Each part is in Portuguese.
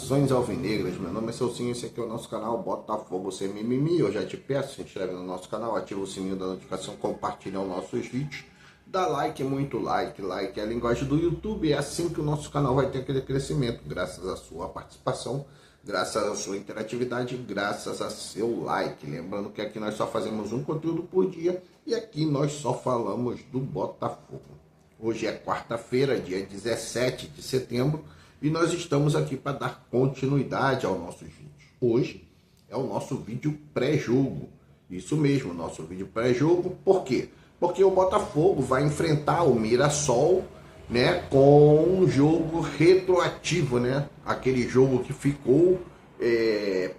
Saudações alvinegras, meu nome é Celcinho, esse aqui é o nosso canal Botafogo Sem Mimimi. Eu já te peço, se inscreve no nosso canal, ativa o sininho da notificação, compartilha os nossos vídeos, dá like, muito like, like é a linguagem do YouTube, é assim que o nosso canal vai ter aquele crescimento, graças à sua participação, graças à sua interatividade, graças a seu like. Lembrando que aqui nós só fazemos um conteúdo por dia e aqui nós só falamos do Botafogo. Hoje é quarta-feira, dia 17 de setembro, e nós estamos aqui para dar continuidade aos nossos vídeos. Hoje é o nosso vídeo pré-jogo. Isso mesmo, nosso vídeo pré-jogo. Por quê? Porque o Botafogo vai enfrentar o Mirassol, né, com um jogo retroativo, né? Aquele jogo que ficou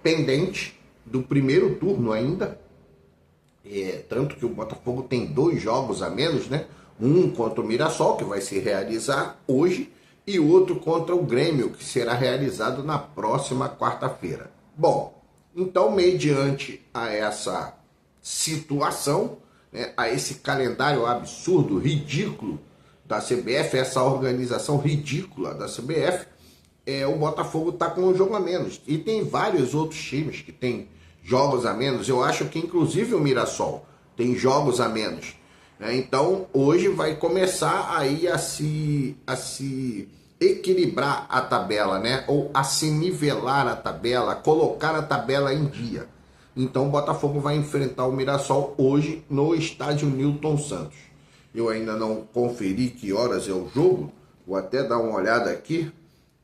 pendente do primeiro turno ainda. Tanto que o Botafogo tem 2 jogos a menos, né? Um contra o Mirassol, que vai se realizar hoje, e outro contra o Grêmio, que será realizado na próxima quarta-feira. Bom, então, mediante a essa situação, né, a esse calendário absurdo, ridículo da CBF, essa organização ridícula da CBF, o Botafogo está com um jogo a menos. E tem vários outros times que têm jogos a menos. Eu acho que inclusive o Mirassol tem jogos a menos. Então, hoje vai começar aí a se equilibrar a tabela, né? Ou a se nivelar a tabela, colocar a tabela em dia. Então, o Botafogo vai enfrentar o Mirassol hoje no estádio Newton Santos. Eu ainda não conferi que horas é o jogo, vou até dar uma olhada aqui,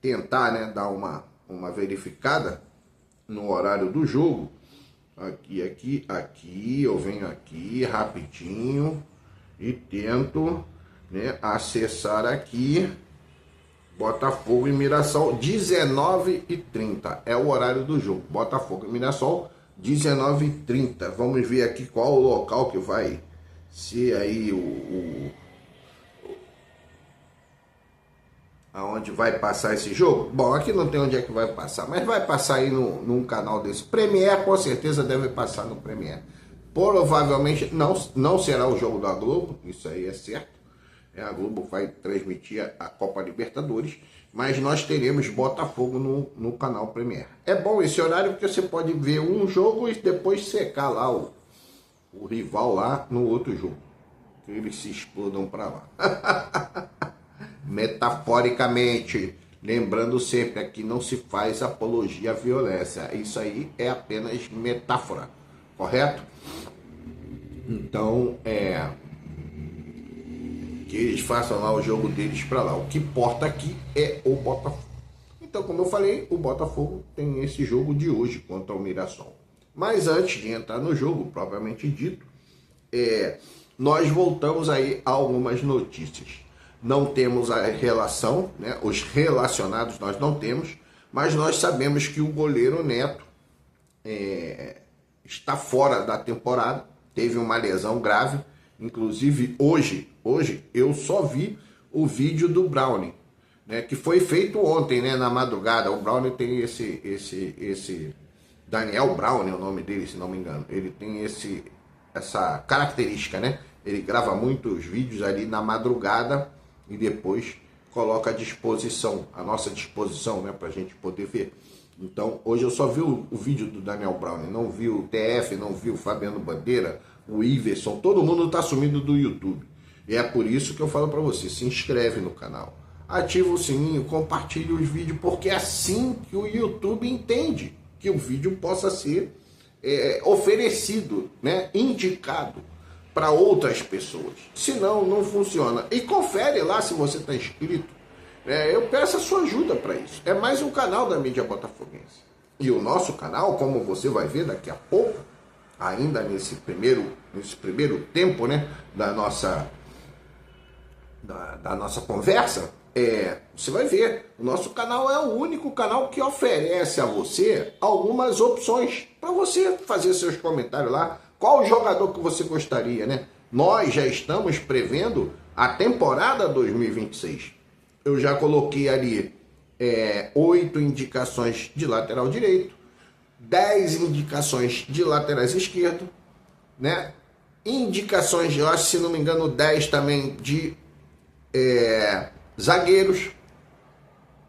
tentar, né, dar uma verificada no horário do jogo. Aqui, eu venho aqui rapidinho e tento, né, acessar aqui Botafogo e Mirassol, 19h30 é o horário do jogo. Botafogo e Mirassol, 19h30. Vamos ver aqui qual o local que vai ser aí aonde vai passar esse jogo. Bom, aqui não tem onde é que vai passar, mas vai passar aí num canal desse. Premiere, com certeza deve passar no Premiere. Provavelmente não será o jogo da Globo, isso aí é certo. A Globo vai transmitir a Copa Libertadores, mas nós teremos Botafogo no canal Premiere. É bom esse horário porque você pode ver um jogo e depois secar lá o rival lá no outro jogo. Que eles se explodam para lá. Metaforicamente, lembrando sempre, aqui não se faz apologia à violência. Isso aí é apenas metáfora, correto? Então, que eles façam lá o jogo deles para lá. O que importa aqui é o Botafogo. Então, como eu falei, o Botafogo tem esse jogo de hoje contra o Mirassol. Mas antes de entrar no jogo, propriamente dito, nós voltamos aí a algumas notícias. Não temos a relação, né? Os relacionados nós não temos, mas nós sabemos que o goleiro Neto está fora da temporada, teve uma lesão grave. Inclusive hoje eu só vi o vídeo do Brownie, né, que foi feito ontem, né, na madrugada. O Brownie tem esse Daniel Brownie é o nome dele, se não me engano. Ele tem essa característica, né? Ele grava muitos vídeos ali na madrugada e depois coloca à disposição, à nossa disposição, né, pra gente poder ver. Então, hoje eu só vi o vídeo do Daniel Brownie, não vi o TF, não vi o Fabiano Bandeira, o Iverson, todo mundo tá sumindo do YouTube. E é por isso que eu falo para você, se inscreve no canal, ativa o sininho, compartilha os vídeos, porque é assim que o YouTube entende que o vídeo possa ser oferecido, né, indicado para outras pessoas. Senão, não funciona. E confere lá se você está inscrito. Eu peço a sua ajuda para isso. É mais um canal da mídia botafoguense. E o nosso canal, como você vai ver daqui a pouco, ainda nesse primeiro tempo, né, da nossa conversa, você vai ver, o nosso canal é o único canal que oferece a você algumas opções para você fazer seus comentários lá. Qual jogador que você gostaria, né? Nós já estamos prevendo a temporada 2026. Eu já coloquei ali 8 indicações de lateral direito, 10 indicações de laterais esquerdo, né? Indicações, eu acho, se não me engano, 10 também de zagueiros,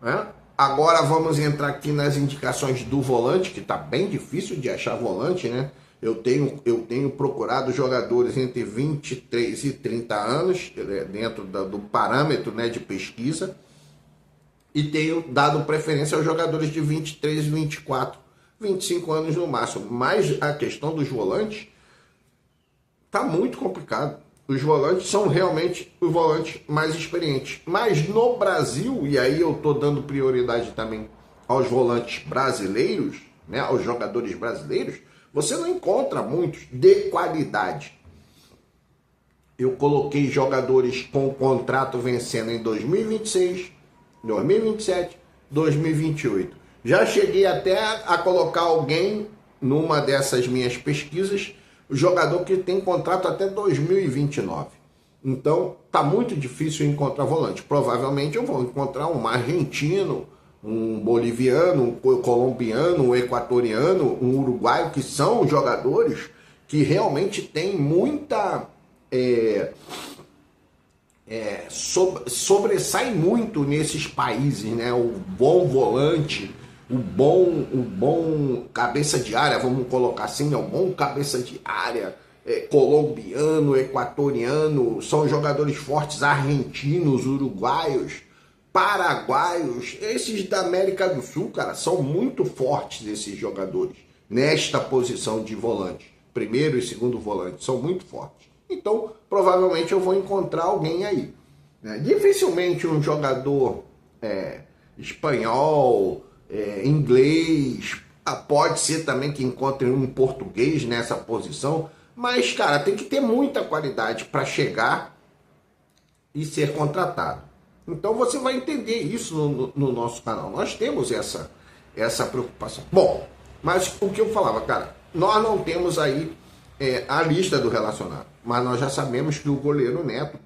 né? agora vamos entrar aqui nas indicações do volante, que tá bem difícil de achar volante, né? Eu tenho procurado jogadores entre 23 e 30 anos, dentro do parâmetro, né, de pesquisa, e tenho dado preferência aos jogadores de 23, 24, 25 anos no máximo. Mas a questão dos volantes tá muito complicado. Os volantes são realmente os volantes mais experientes. Mas no Brasil, e aí eu tô dando prioridade também aos volantes brasileiros, né, aos jogadores brasileiros, você não encontra muitos de qualidade. Eu coloquei jogadores com contrato vencendo em 2026, 2027, 2028. Já cheguei até a colocar alguém numa dessas minhas pesquisas, o jogador que tem contrato até 2029. Então, tá muito difícil encontrar volante. Provavelmente eu vou encontrar um argentino, um boliviano, um colombiano, um equatoriano, um uruguaio, que são jogadores que realmente têm muita... sobressai muito nesses países, né? O bom volante, o bom cabeça de área, vamos colocar assim, o bom cabeça de área, colombiano, equatoriano, são jogadores fortes, argentinos, uruguaios, paraguaios, esses da América do Sul, cara, são muito fortes esses jogadores, nesta posição de volante, primeiro e segundo volante, são muito fortes. Então, provavelmente eu vou encontrar alguém aí, né? Dificilmente um jogador espanhol, inglês, pode ser também que encontre um português nessa posição, mas, cara, tem que ter muita qualidade para chegar e ser contratado. Então você vai entender isso no nosso canal. Nós temos essa preocupação. Bom, mas o que eu falava, cara, nós não temos aí a lista do relacionado, mas nós já sabemos que o goleiro Neto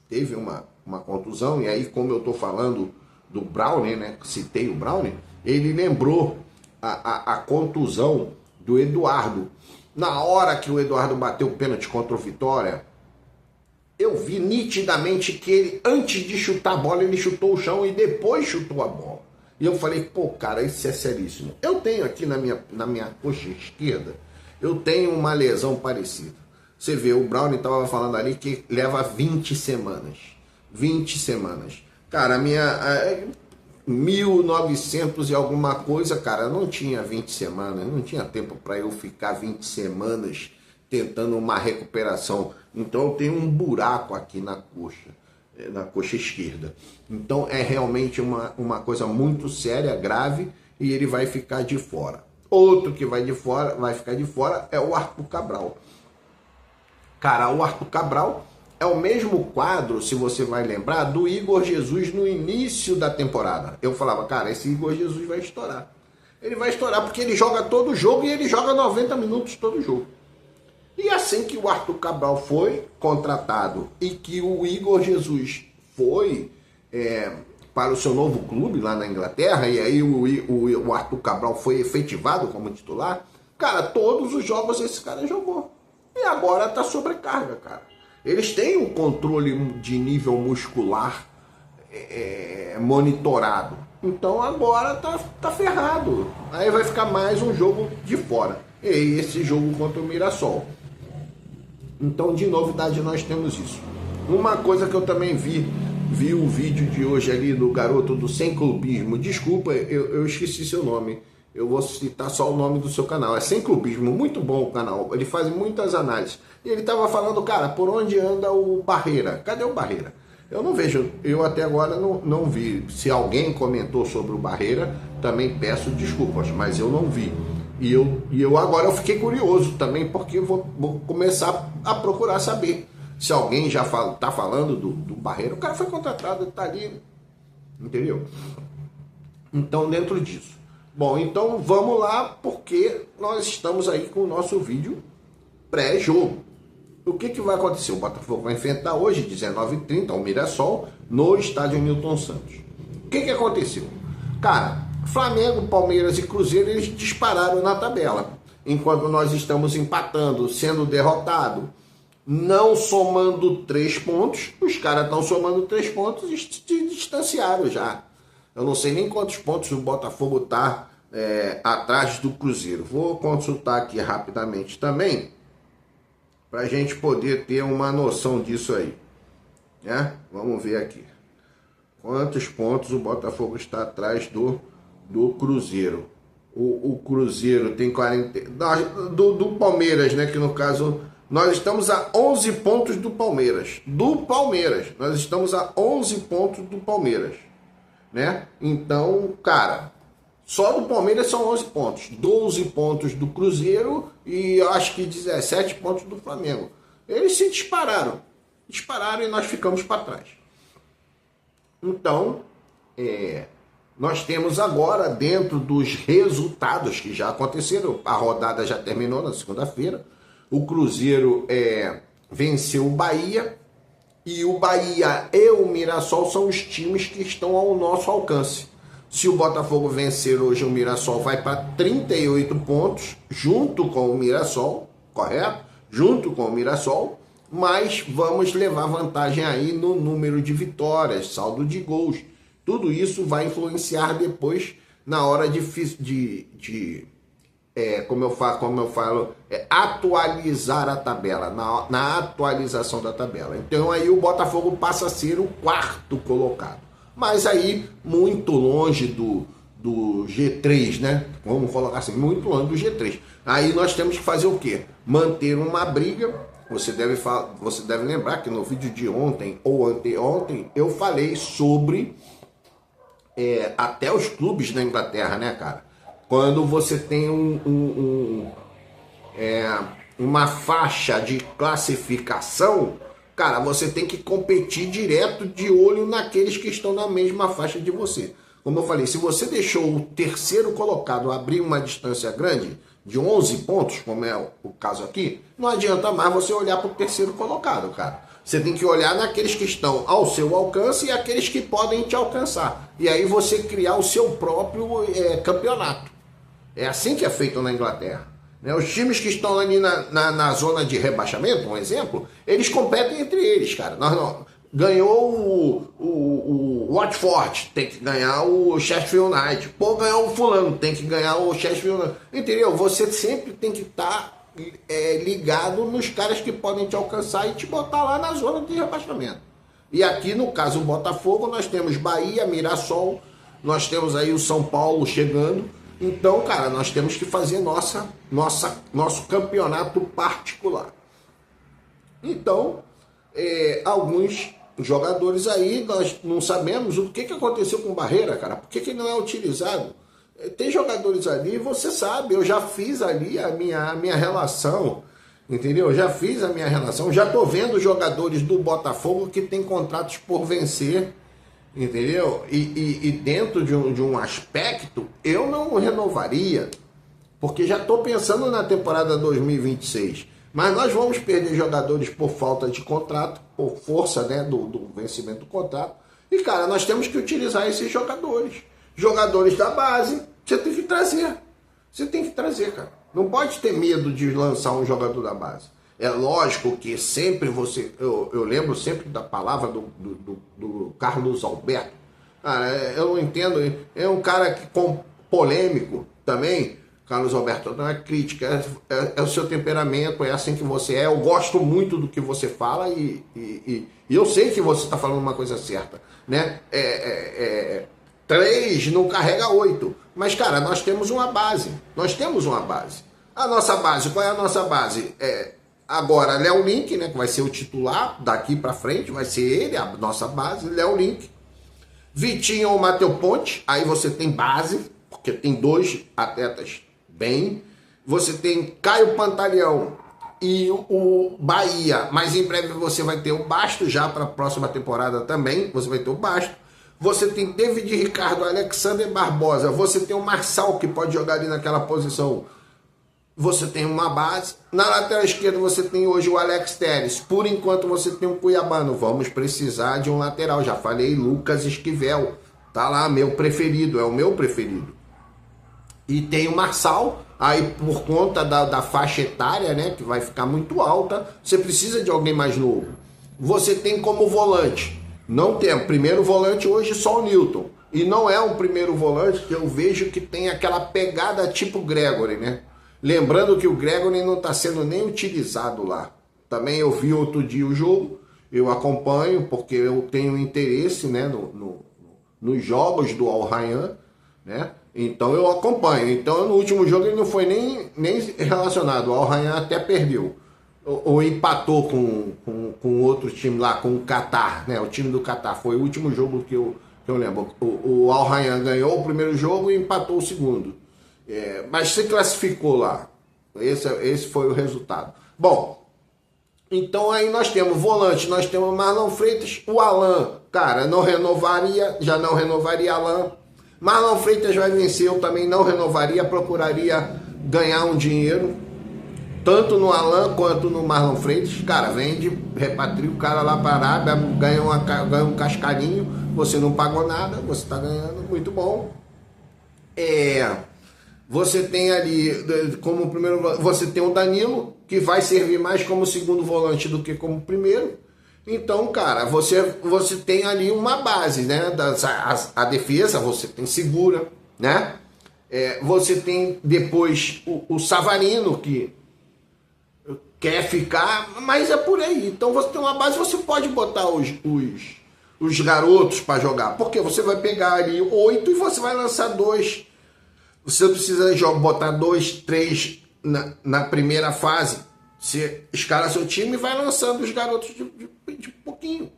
teve uma contusão, e aí, como eu estou falando do Brownie, né, citei o Brownie, ele lembrou a contusão do Eduardo. Na hora que o Eduardo bateu o pênalti contra o Vitória, eu vi nitidamente que ele, antes de chutar a bola, ele chutou o chão e depois chutou a bola. E eu falei, pô, cara, isso é seríssimo. Eu tenho aqui na minha coxa esquerda, eu tenho uma lesão parecida. Você vê, o Brownie estava falando ali que leva 20 semanas. 20 semanas. Cara, a minha... 1900 e alguma coisa, cara, não tinha 20 semanas, não tinha tempo para eu ficar 20 semanas tentando uma recuperação. Então eu tenho um buraco aqui na coxa esquerda. Então é realmente uma coisa muito séria, grave, e ele vai ficar de fora. Outro que vai ficar de fora é o Arthur Cabral. Cara, o Arthur Cabral é o mesmo quadro, se você vai lembrar, do Igor Jesus no início da temporada. Eu falava, cara, esse Igor Jesus vai estourar. Ele vai estourar porque ele joga todo jogo e ele joga 90 minutos todo jogo. E assim que o Arthur Cabral foi contratado e que o Igor Jesus foi para o seu novo clube lá na Inglaterra, e aí o Arthur Cabral foi efetivado como titular, cara, todos os jogos esse cara jogou. E agora tá sobrecarga, cara. Eles têm um controle de nível muscular monitorado. Então agora tá ferrado. Aí vai ficar mais um jogo de fora. E esse jogo contra o Mirassol. Então, de novidade, nós temos isso. Uma coisa que eu também vi o vídeo de hoje ali do garoto do Sem Clubismo. Desculpa, eu esqueci seu nome. Eu vou citar só o nome do seu canal. É Sem Clubismo, muito bom o canal. Ele faz muitas análises. E ele estava falando, cara, por onde anda o Barreira? Cadê o Barreira? Eu não vejo, eu até agora não vi. Se alguém comentou sobre o Barreira, também peço desculpas, mas eu não vi. E eu agora eu fiquei curioso também, porque vou começar a procurar saber se alguém já tá falando do Barreira. O cara foi contratado, tá ali, entendeu? Então, dentro disso. Bom, então vamos lá, porque nós estamos aí com o nosso vídeo pré-jogo. O que vai acontecer? O Botafogo vai enfrentar hoje, 19h30, o Mirassol, no estádio Newton Santos. O que aconteceu? Cara, Flamengo, Palmeiras e Cruzeiro, eles dispararam na tabela. Enquanto nós estamos empatando, sendo derrotado, não somando 3 pontos, os caras estão somando 3 pontos e se distanciaram já. Eu não sei nem quantos pontos o Botafogo está atrás do Cruzeiro. Vou consultar aqui rapidamente também, para a gente poder ter uma noção disso aí, né? Vamos ver aqui. Quantos pontos o Botafogo está atrás do Cruzeiro? O Cruzeiro tem 40... Do Palmeiras, né? Que no caso, nós estamos a 11 pontos do Palmeiras. Nós estamos a 11 pontos do Palmeiras, né? Então, cara, só do Palmeiras são 11 pontos. 12 pontos do Cruzeiro e acho que 17 pontos do Flamengo. Eles se dispararam. E nós ficamos para trás. Então, nós temos agora, dentro dos resultados que já aconteceram, a rodada já terminou na segunda-feira, o Cruzeiro venceu o Bahia, e o Bahia e o Mirassol são os times que estão ao nosso alcance. Se o Botafogo vencer hoje, o Mirassol vai para 38 pontos, junto com o Mirassol, correto? Junto com o Mirassol, mas vamos levar vantagem aí no número de vitórias, saldo de gols. Tudo isso vai influenciar depois na hora como eu falo, atualizar a tabela, na atualização da tabela. Então aí o Botafogo passa a ser o 4º colocado. Mas aí muito longe do G3, né? Vamos colocar assim, muito longe do G3. Aí nós temos que fazer o quê? Manter uma briga. Você deve lembrar que no vídeo de ontem ou anteontem eu falei sobre até os clubes na Inglaterra, né, cara? Quando você tem uma faixa de classificação, cara, você tem que competir direto de olho naqueles que estão na mesma faixa de você. Como eu falei, se você deixou o 3º colocado abrir uma distância grande, de 11 pontos, como é o caso aqui, não adianta mais você olhar para o 3º colocado, cara. Você tem que olhar naqueles que estão ao seu alcance e aqueles que podem te alcançar. E aí você criar o seu próprio campeonato. É assim que é feito na Inglaterra. Os times que estão ali na zona de rebaixamento, um exemplo, eles competem entre eles, cara. Ganhou o Watford, tem que ganhar o Sheffield United. Pô, ganhou o fulano, tem que ganhar o Sheffield United. Entendeu? Você sempre tem que estar ligado nos caras que podem te alcançar e te botar lá na zona de rebaixamento. E aqui, no caso, o Botafogo, nós temos Bahia, Mirassol, nós temos aí o São Paulo chegando. Então, cara, nós temos que fazer nosso campeonato particular. Então, alguns jogadores aí, nós não sabemos o que aconteceu com o Barreira, cara. Por que ele não é utilizado? Tem jogadores ali, você sabe, eu já fiz ali a minha relação, entendeu? Já fiz a minha relação, já tô vendo jogadores do Botafogo que tem contratos por vencer, entendeu? E dentro de um aspecto, eu não renovaria, porque já estou pensando na temporada 2026. Mas nós vamos perder jogadores por falta de contrato, por força, né, do vencimento do contrato. E, cara, nós temos que utilizar esses jogadores. Jogadores da base, você tem que trazer. Você tem que trazer, cara. Não pode ter medo de lançar um jogador da base. É lógico que sempre eu lembro sempre da palavra do Carlos Alberto. Cara, eu não entendo. É um cara polêmico também. Carlos Alberto, não é crítica, é o seu temperamento, é assim que você é. Eu gosto muito do que você fala e eu sei que você está falando uma coisa certa, né? 3 não carrega 8. Mas, cara, nós temos uma base. A nossa base, qual é a nossa base? Agora, Léo Link, né, que vai ser o titular daqui para frente, vai ser ele, a nossa base, Léo Link. Vitinho ou Matheus Ponte, aí você tem base, porque tem 2 atletas bem. Você tem Caio Pantaleão e o Bahia, mas em breve você vai ter o Basto já para a próxima temporada também, você vai ter o Basto. Você tem David Ricardo, Alexander Barbosa, você tem o Marçal que pode jogar ali naquela posição. Você tem uma base. Na lateral esquerda você tem hoje o Alex Telles. Por enquanto você tem um Cuiabano. Vamos precisar de um lateral. Já falei, Lucas Esquivel. Tá lá, meu preferido. É o meu preferido. E tem o Marçal. Aí por conta da faixa etária, né, que vai ficar muito alta, você precisa de alguém mais novo. Você tem como volante. Não tem. Primeiro volante hoje só o Newton. E não é um primeiro volante que eu vejo que tem aquela pegada tipo Gregory, né? Lembrando que o Gregory não está sendo nem utilizado lá. Também eu vi outro dia o jogo, eu acompanho porque eu tenho interesse, né, nos jogos do Al Rayyan, né? Então eu acompanho. Então no último jogo ele não foi nem relacionado. O Al Rayyan até perdeu. Ou empatou com outro time lá, com o Qatar, né? O time do Qatar. Foi o último jogo que eu lembro. O Al Rayyan ganhou o primeiro jogo e empatou o segundo. Mas se classificou lá. Esse foi o resultado. Bom, então aí nós temos volante, nós temos Marlon Freitas, o Alan, cara, já não renovaria Alan. Marlon Freitas vai vencer, eu também não renovaria, procuraria ganhar um dinheiro, tanto no Alan quanto no Marlon Freitas. Cara, vende, repatria o cara lá para a Arábia, ganha um cascarinho, você não pagou nada, você está ganhando, muito bom. Você tem ali, como primeiro, você tem o Danilo, que vai servir mais como segundo volante do que como primeiro. Então, cara, você tem ali uma base, né? A defesa, você tem segura, né? Você tem depois o Savarino, que quer ficar, mas é por aí. Então você tem uma base, você pode botar os garotos para jogar. Porque você vai pegar ali 8 e você vai lançar 2. Você precisa botar 2, 3 na primeira fase. Você escala seu time e vai lançando os garotos de pouquinho.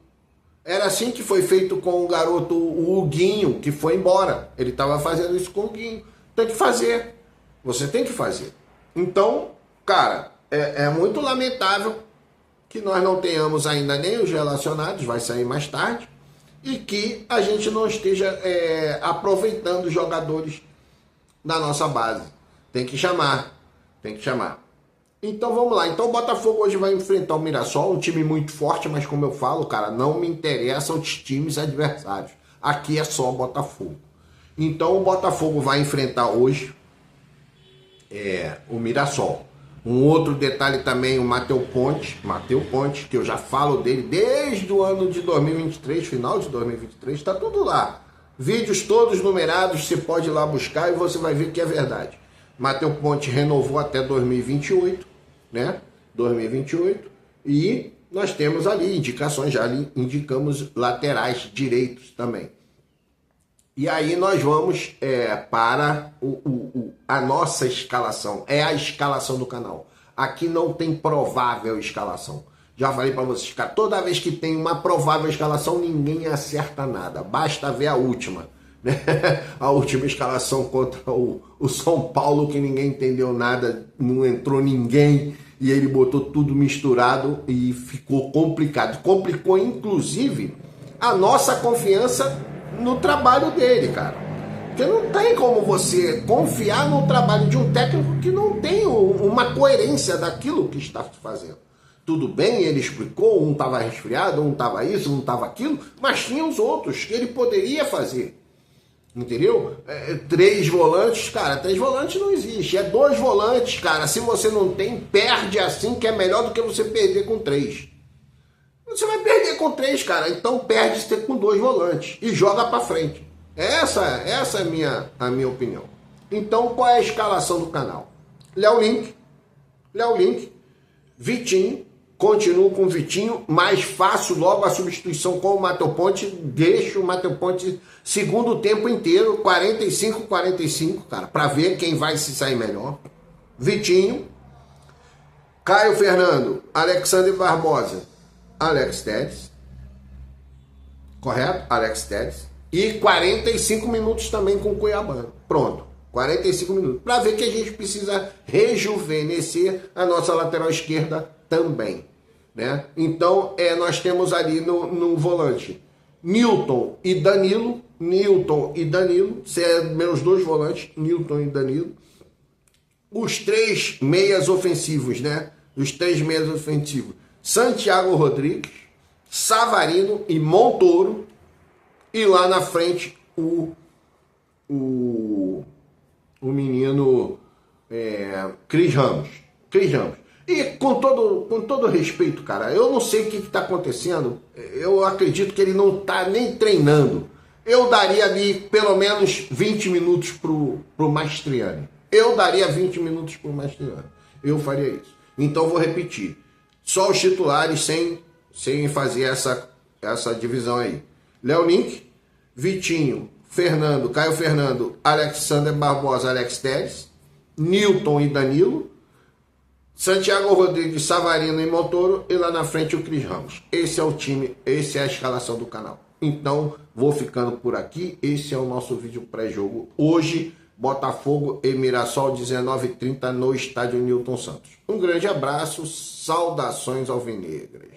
Era assim que foi feito com o garoto, o Huguinho, que foi embora. Ele estava fazendo isso com o Huguinho. Tem que fazer. Você tem que fazer. Então, cara, é muito lamentável que nós não tenhamos ainda nem os relacionados, vai sair mais tarde, e que a gente não esteja aproveitando os jogadores da nossa base. Tem que chamar. Então vamos lá. Então o Botafogo hoje vai enfrentar o Mirassol, um time muito forte, mas como eu falo, cara, não me interessam os times adversários. Aqui é só o Botafogo. Então o Botafogo vai enfrentar hoje o Mirassol. Um outro detalhe também, o Matheus Ponte, que eu já falo dele desde o ano de 2023, final de 2023, está tudo lá. Vídeos todos numerados, você pode ir lá buscar e você vai ver que é verdade. Matheus Ponte renovou até 2028, né? 2028. E nós temos ali indicações, já indicamos laterais direitos também. E aí nós vamos para a nossa escalação. É a escalação do canal. Aqui não tem provável escalação. Já falei para vocês, cara, toda vez que tem uma provável escalação, ninguém acerta nada. Basta ver a última. Né? A última escalação contra o São Paulo, que ninguém entendeu nada, não entrou ninguém, e ele botou tudo misturado e ficou complicado. Complicou, inclusive, a nossa confiança no trabalho dele, cara. Porque não tem como você confiar no trabalho de um técnico que não tem uma coerência daquilo que está fazendo. Tudo bem, ele explicou, um estava resfriado, um estava isso, um estava aquilo, mas tinha os outros que ele poderia fazer. Entendeu? 3 volantes, cara, 3 volantes não existe. 2 volantes, cara, se você não tem, perde assim, que é melhor do que você perder com 3. Você vai perder com 3, cara, então perde você com 2 volantes e joga pra frente. Essa é a minha opinião. Então, qual é a escalação do canal? Léo Link, Vitinho, continuo com o Vitinho, mais fácil logo a substituição com o Matheus Ponte, deixa o Matheus Ponte segundo tempo inteiro, 45-45, cara, para ver quem vai se sair melhor. Vitinho, Caio Fernando, Alexandre Barbosa, Alex Telles, correto? Alex Telles, e 45 minutos também com o Cuiabá. Pronto, 45 minutos, para ver que a gente precisa rejuvenescer a nossa lateral esquerda também. Né? Então, nós temos ali no volante Newton e Danilo, meus 2 volantes, Newton e Danilo. Os 3 meias ofensivos, né? Os 3 meias ofensivos, Santiago Rodrigues, Savarino e Montoro. E lá na frente o menino Cris Ramos. E com todo respeito, cara, eu não sei o que está acontecendo. Eu acredito que ele não está nem treinando. eu daria ali pelo menos 20 minutos pro Mastriani. Eu daria 20 minutos pro Mastriani. Eu faria isso. Então vou repetir. Só os titulares sem fazer essa divisão aí. Léo Link, Vitinho, Fernando, Caio Fernando, Alexander Barbosa, Alex Telles, Nilton e Danilo, Santiago Rodrigues, Savarino e Montoro, e lá na frente o Cris Ramos. Esse é o time, essa é a escalação do canal. Então, vou ficando por aqui. Esse é o nosso vídeo pré-jogo. Hoje, Botafogo e Mirassol, 19h30 no estádio Nilton Santos. Um grande abraço, saudações alvinegras.